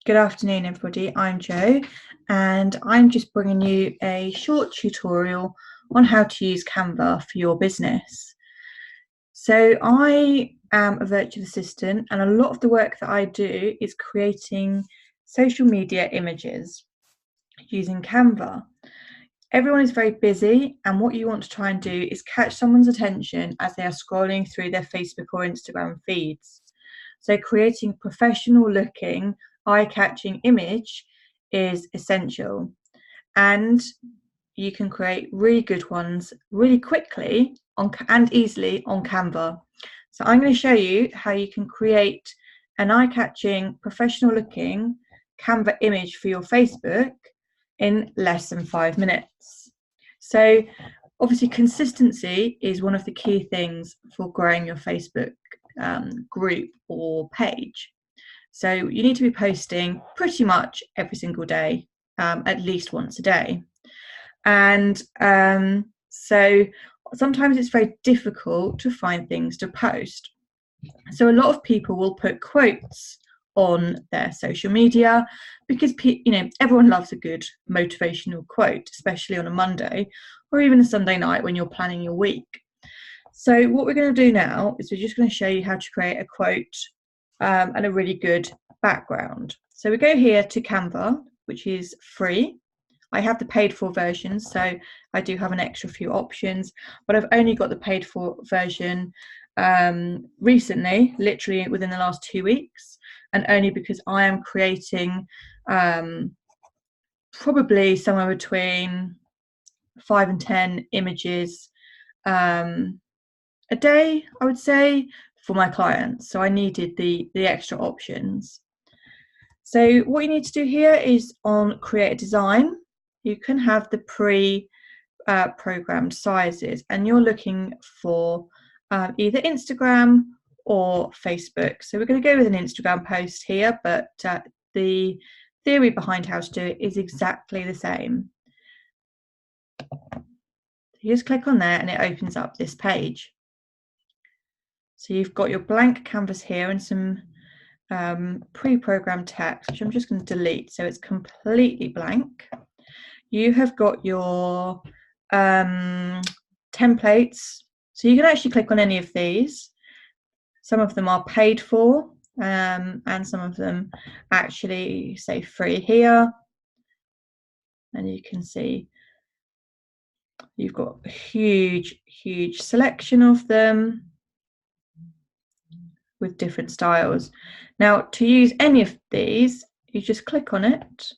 Good afternoon, everybody. I'm Jo, and I'm just bringing you a short tutorial on how to use Canva for your business. So I am a virtual assistant, and a lot of the work that I do is creating social media images using Canva. Everyone is very busy, and what you want to try and do is catch someone's attention as they are scrolling through their Facebook or Instagram feeds. So creating professional looking, eye-catching image is essential. And you can create really good ones really quickly and easily on Canva. So I'm going to show you how you can create an eye-catching, professional looking Canva image for your Facebook in less than 5 minutes. So obviously consistency is one of the key things for growing your Facebook group or page. So you need to be posting pretty much every single day, at least once a day. And so sometimes it's very difficult to find things to post. So a lot of people will put quotes on their social media because everyone loves a good motivational quote, especially on a Monday or even a Sunday night when you're planning your week. So what we're going to do now is we're just going to show you how to create a quote and a really good background. So we go here to Canva, which is free. I have the paid for version, so I do have an extra few options, but I've only got the paid for version recently, literally within the last 2 weeks, and only because I am creating probably somewhere between 5 and 10 images a day, I would say, for my clients. So I needed the extra options. So what you need to do here is on create a design, you can have the pre-programmed sizes, and you're looking for either Instagram or Facebook. So we're going to go with an Instagram post here, but the theory behind how to do it is exactly the same. You just click on there and it opens up this page. So you've got your blank canvas here and some pre-programmed text, which I'm just going to delete, so it's completely blank. You have got your templates, so you can actually click on any of these. Some of them are paid for, and some of them actually say free here, and you can see you've got a huge selection of them with different styles. Now, to use any of these, you just click on it.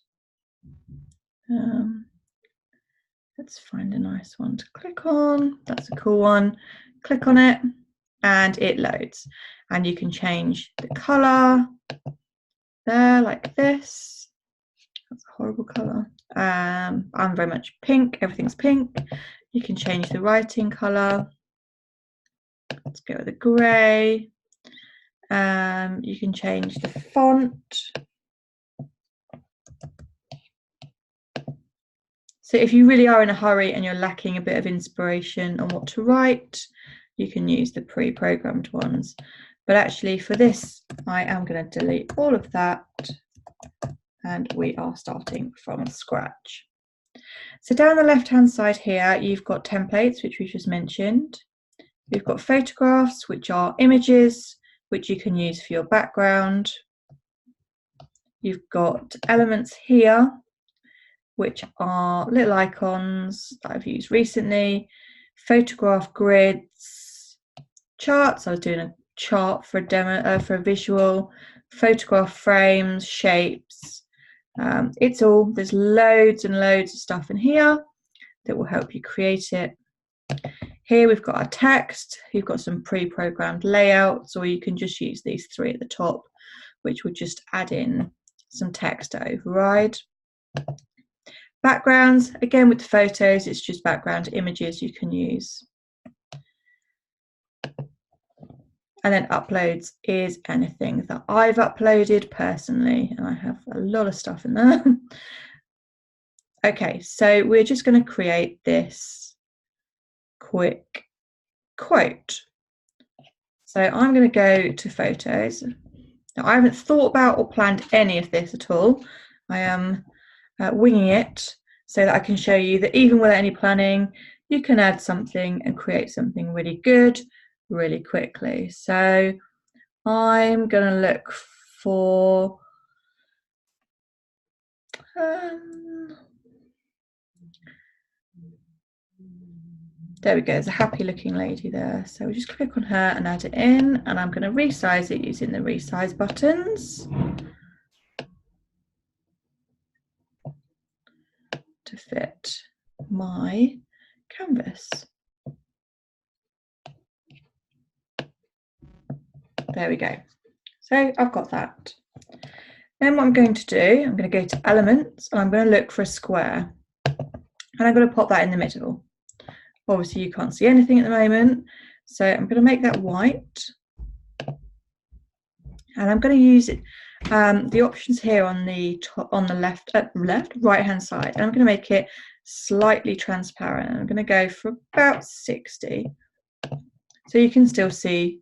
Let's find a nice one to click on. That's a cool one. Click on it and it loads. And you can change the colour there like this. That's a horrible colour. I'm very much pink. Everything's pink. You can change the writing colour. Let's go with a grey. You can change the font. So if you really are in a hurry and you're lacking a bit of inspiration on what to write, you can use the pre-programmed ones. But actually for this, I am going to delete all of that and we are starting from scratch. So down the left-hand side here, you've got templates, which we just mentioned. You've got photographs, which are images, which you can use for your background. You've got elements here, which are little icons that I've used recently, photograph grids, charts. I was doing a chart for a demo, for a visual, photograph frames, shapes. There's loads and loads of stuff in here that will help you create it. Here we've got our text. You've got some pre-programmed layouts, or you can just use these three at the top, which would just add in some text to override. Backgrounds, again with the photos, it's just background images you can use. And then uploads is anything that I've uploaded personally, and I have a lot of stuff in there. Okay, so we're just going to create this quick quote. So I'm going to go to photos Now, I haven't thought about or planned any of this at all. I am winging it so that I can show you that even without any planning, you can add something and create something really good really quickly. So I'm going to look for there we go, there's a happy looking lady there. So we just click on her and add it in, and I'm going to resize it using the resize buttons to fit my canvas. There we go. So I've got that. Then what I'm going to do, I'm going to go to elements and I'm going to look for a square, and I'm going to pop that in the middle. Obviously you can't see anything at the moment, so I'm going to make that white, and I'm going to use it, the options here on the top, on the left right hand side, and I'm going to make it slightly transparent. I'm going to go for about 60 so you can still see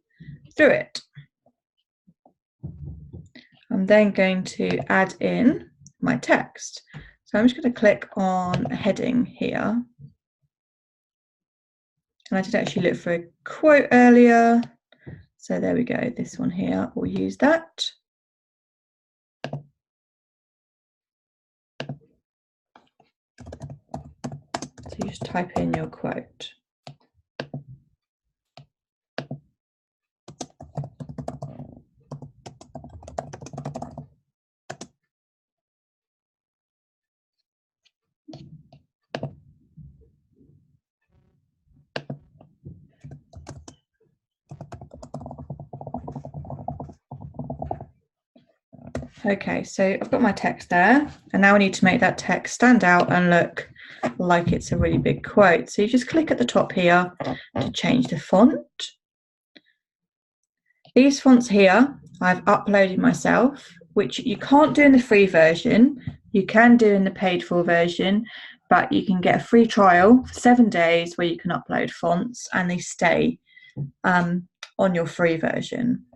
through it. I'm then going to add in my text. So I'm just going to click on a heading here. And I did actually look for a quote earlier. So there we go, this one here, we'll use that. So you just type in your quote. Okay, so I've got my text there, and now I need to make that text stand out and look like it's a really big quote. So you just click at the top here to change the font. These fonts here I've uploaded myself, which you can't do in the free version. You can do in the paid for version, but you can get a free trial for 7 days where you can upload fonts and they stay on your free version.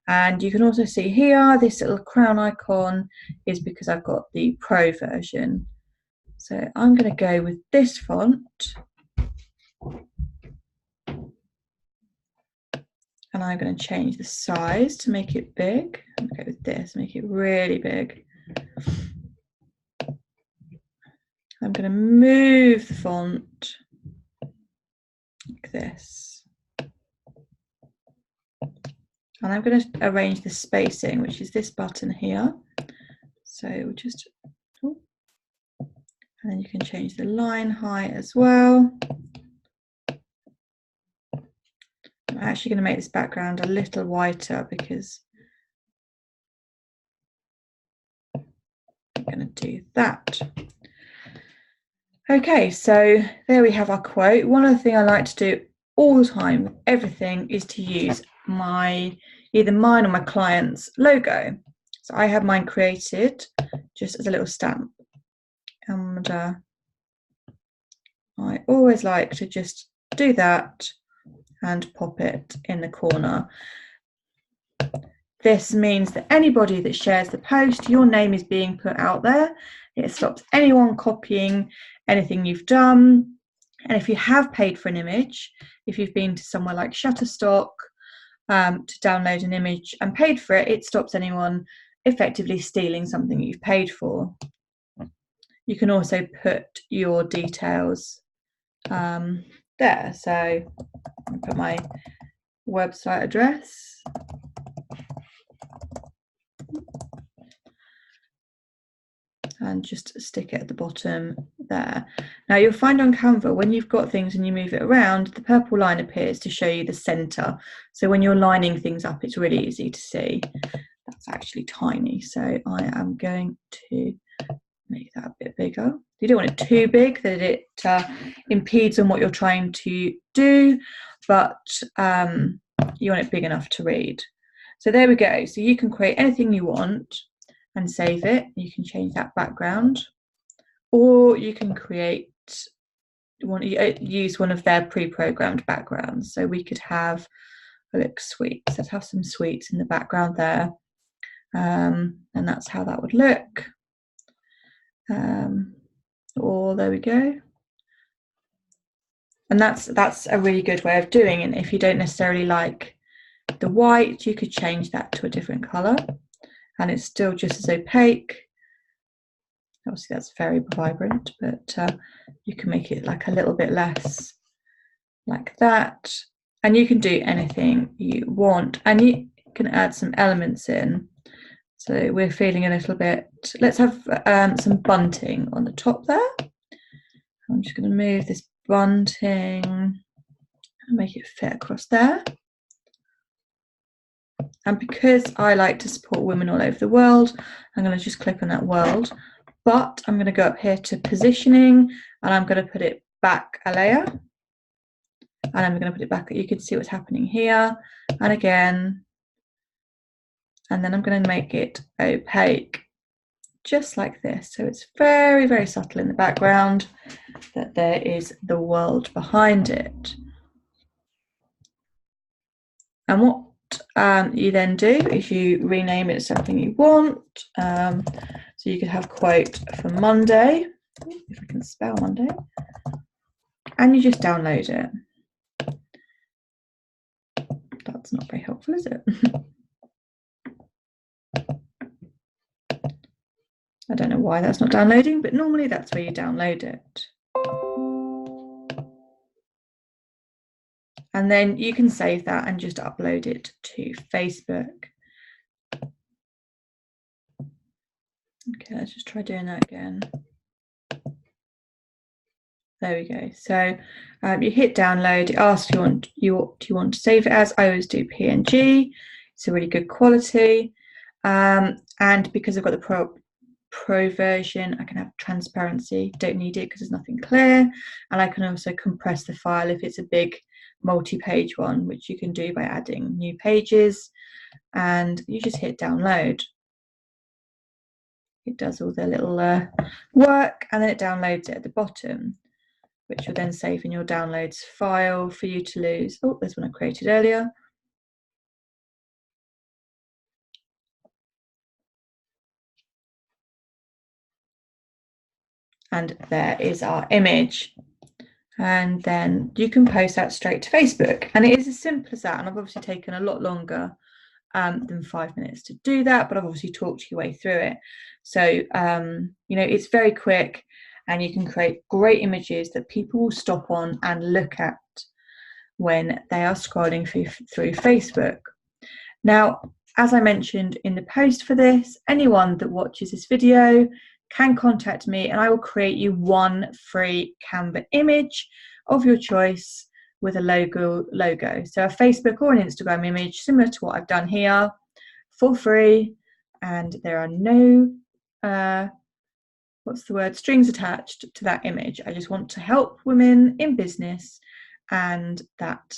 And you can also see here, this little crown icon is because I've got the pro version. So I'm going to go with this font. And I'm going to change the size to make it big. I'm going to go with this, make it really big. I'm going to move the font like this. And I'm going to arrange the spacing, which is this button here. So we'll just, and then you can change the line height as well. I'm actually going to make this background a little whiter because I'm going to do that. Okay, so there we have our quote. One other thing I like to do all the time with everything is to use either mine or my client's logo. So I have mine created just as a little stamp, and I always like to just do that and pop it in the corner. This means that anybody that shares the post, your name is being put out there. It stops anyone copying anything you've done. And if you have paid for an image, if you've been to somewhere like Shutterstock to download an image and paid for it, it stops anyone effectively stealing something you've paid for. You can also put your details there. So I'll put my website address. And just stick it at the bottom there. Now you'll find on Canva, when you've got things and you move it around, the purple line appears to show you the center. So when you're lining things up, it's really easy to see. That's actually tiny. So I am going to make that a bit bigger. You don't want it too big that it impedes on what you're trying to do, but you want it big enough to read. So there we go. So you can create anything you want and save it. You can change that background, or you can use one of their pre-programmed backgrounds. So we could have a look sweets. Let's have some sweets in the background there. and that's how that would look. Or there we go. And that's a really good way of doing it. If you don't necessarily like the white, you could change that to a different color and it's still just as opaque. Obviously that's very vibrant, but you can make it like a little bit less like that. And you can do anything you want, and you can add some elements in. So we're feeling a little bit, let's have some bunting on the top there. I'm just going to move this bunting and make it fit across there. And because I like to support women all over the world, I'm going to just click on that world, but I'm going to go up here to positioning and I'm going to put it back a layer. And I'm going to put it back, you can see what's happening here and again. And then I'm going to make it opaque, just like this. So it's very, very subtle in the background that there is the world behind it. And what you then do is you rename it something you want. So you could have quote for Monday, if I can spell Monday, and you just download it. That's not very helpful, is it? I don't know why that's not downloading, but normally that's where you download it. And then you can save that and just upload it to Facebook. Okay, let's just try doing that again. There we go. So you hit download, it asks what you want to save it as. I always do PNG. It's a really good quality. And because I've got the pro version, I can have transparency. Don't need it because there's nothing clear. And I can also compress the file if it's a big multi-page one, which you can do by adding new pages. And you just hit download. It does all the little work, and then it downloads it at the bottom, which will then save in your downloads file for you to lose. Oh, there's one I created earlier. And there is our image. And then you can post that straight to Facebook. And it is as simple as that. And I've obviously taken a lot longer than 5 minutes to do that, but I've obviously talked your way through it. So, you know, it's very quick and you can create great images that people will stop on and look at when they are scrolling through Facebook. Now, as I mentioned in the post for this, anyone that watches this video can contact me and I will create you one free Canva image of your choice with a logo. So a Facebook or an Instagram image similar to what I've done here for free, and there are no strings attached to that image. I just want to help women in business, and that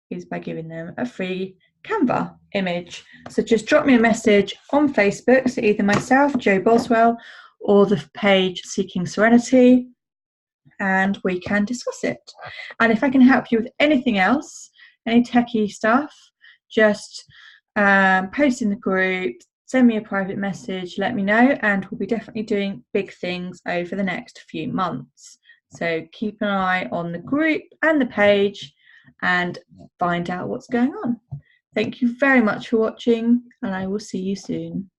is by giving them a free Canva image. So just drop me a message on Facebook, so either myself, Jo Boswell, or the page Seeking Serenity, and we can discuss it. And if I can help you with anything else, any techie stuff, just post in the group, send me a private message, let me know, and we'll be definitely doing big things over the next few months. So keep an eye on the group and the page and find out what's going on. Thank you very much for watching, and I will see you soon.